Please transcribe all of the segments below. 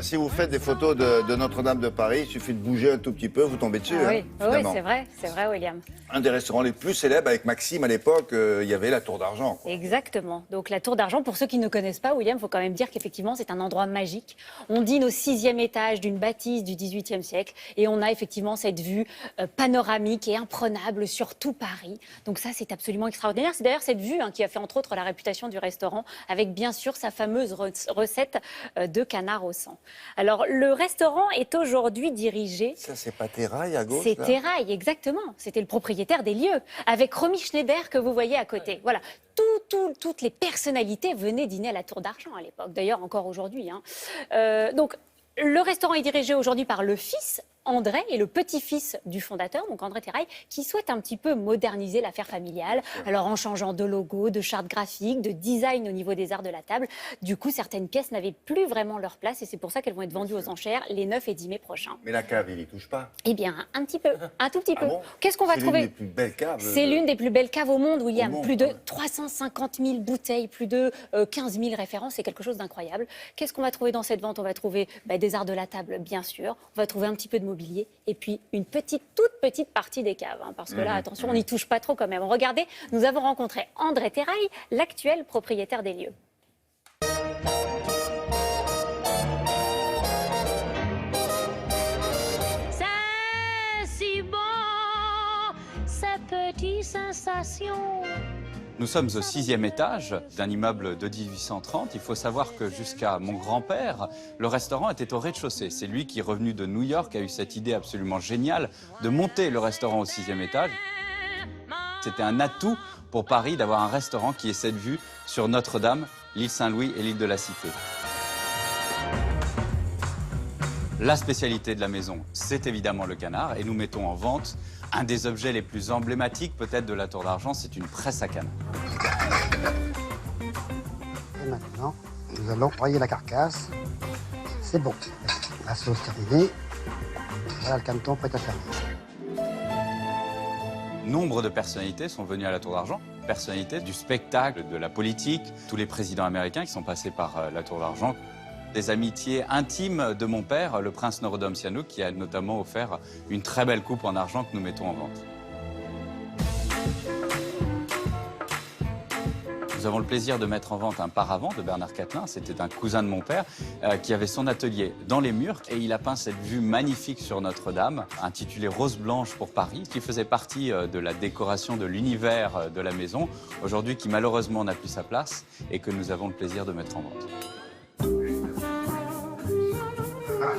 Si vous faites des photos de Notre-Dame de Paris, il suffit de bouger un tout petit peu, vous tombez dessus. Oui, oui, c'est vrai, William. Un des restaurants les plus célèbres avec Maxime à l'époque, il y avait la Tour d'Argent. Exactement. Donc la Tour d'Argent, pour ceux qui ne connaissent pas, William, il faut quand même dire qu'effectivement c'est un endroit magique. On dîne au 6e étage d'une bâtisse du XVIIIe siècle et on a effectivement cette vue panoramique et imprenable sur tout Paris. Donc ça, c'est absolument extraordinaire. C'est d'ailleurs cette vue qui a fait entre autres la réputation du restaurant, avec bien sûr sa fameuse recette de canard au sang. Alors le restaurant est aujourd'hui dirigé... Ça, c'est pas Terrail à gauche? C'est Terrail, exactement. C'était le propriétaire des lieux, avec Romy Schneider que vous voyez à côté. Voilà, toutes les personnalités venaient dîner à la Tour d'Argent à l'époque, d'ailleurs encore aujourd'hui. Donc le restaurant est dirigé aujourd'hui par le fils André et le petit-fils du fondateur, donc André Terrail, qui souhaite un petit peu moderniser l'affaire familiale. Alors en changeant de logo, de charte graphique, de design au niveau des arts de la table. Du coup, certaines pièces n'avaient plus vraiment leur place et c'est pour ça qu'elles vont être vendues aux enchères les 9 et 10 mai prochains. Mais la cave, il y touche pas? Eh bien, un petit peu, un tout petit peu. Bon? Qu'est-ce qu'on va trouver? C'est l'une des plus belles caves. C'est l'une des plus belles caves au monde, William. Au monde, plus de 350 000 bouteilles, plus de 15 000 références, c'est quelque chose d'incroyable. Qu'est-ce qu'on va trouver dans cette vente? On va trouver des arts de la table, bien sûr. On va trouver un petit peu de mobilier et puis une toute petite partie des caves. Parce que là, attention, on n'y touche pas trop quand même. Regardez, nous avons rencontré André Terrail, l'actuel propriétaire des lieux. C'est si bon, ces petites sensations. Nous sommes au 6e étage d'un immeuble de 1830. Il faut savoir que jusqu'à mon grand-père, le restaurant était au rez-de-chaussée. C'est lui qui, revenu de New York, a eu cette idée absolument géniale de monter le restaurant au 6e étage. C'était un atout pour Paris d'avoir un restaurant qui ait cette vue sur Notre-Dame, l'île Saint-Louis et l'île de la Cité. La spécialité de la maison, c'est évidemment le canard et nous mettons en vente un des objets les plus emblématiques peut-être de la Tour d'Argent, c'est une presse à canard. Et maintenant, nous allons broyer la carcasse. C'est bon. La sauce terminée. Voilà le caneton prêt à servir. Nombre de personnalités sont venues à la Tour d'Argent. Personnalités du spectacle, de la politique, tous les présidents américains qui sont passés par la Tour d'Argent. Des amitiés intimes de mon père, le prince Norodom Sihanouk, qui a notamment offert une très belle coupe en argent que nous mettons en vente. Nous avons le plaisir de mettre en vente un paravent de Bernard Catlin. C'était un cousin de mon père qui avait son atelier dans les murs et il a peint cette vue magnifique sur Notre-Dame, intitulée Rose blanche pour Paris, qui faisait partie de la décoration de l'univers de la maison, aujourd'hui qui malheureusement n'a plus sa place et que nous avons le plaisir de mettre en vente.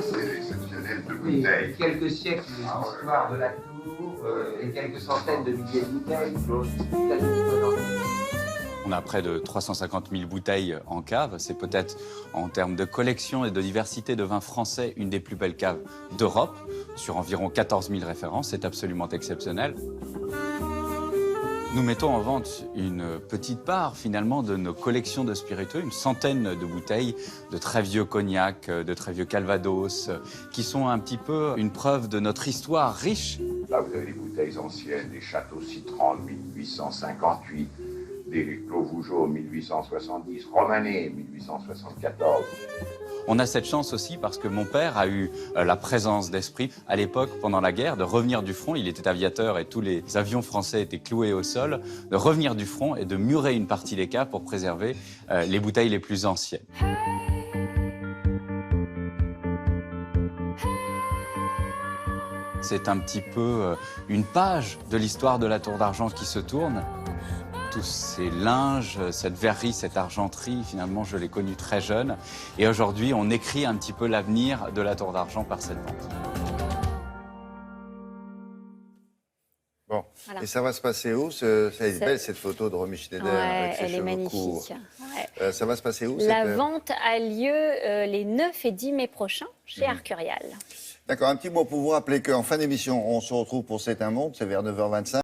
C'est exceptionnel de Oui, bouteilles. quelques siècles d'histoire de la tour et quelques centaines de milliers de bouteilles. On a près de 350 000 bouteilles en cave. C'est peut-être, en termes de collection et de diversité de vins français, une des plus belles caves d'Europe, sur environ 14 000 références. C'est absolument exceptionnel. Nous mettons en vente une petite part, finalement, de nos collections de spiritueux, une centaine de bouteilles de très vieux cognac, de très vieux calvados, qui sont un petit peu une preuve de notre histoire riche. Là, vous avez des bouteilles anciennes, des châteaux Citran de 1858, des Clos Vougeot 1870, Romanée 1874. On a cette chance aussi parce que mon père a eu la présence d'esprit à l'époque, pendant la guerre, de revenir du front. Il était aviateur et tous les avions français étaient cloués au sol. De revenir du front et de murer une partie des caves pour préserver les bouteilles les plus anciennes. C'est un petit peu une page de l'histoire de la Tour d'Argent qui se tourne. Tous ces linges, cette verrerie, cette argenterie, finalement, je l'ai connue très jeune. Et aujourd'hui, on écrit un petit peu l'avenir de la Tour d'Argent par cette vente. Bon, Voilà. et ça va se passer où? C'est belle cette photo de Romy Schneider avec ses elle est cheveux magnifique. courts. Ouais. Ça va se passer où? La vente a lieu les 9 et 10 mai prochains chez Arcurial. D'accord, un petit mot pour vous rappeler qu'en fin d'émission, on se retrouve pour C'est un monde, c'est vers 9h25.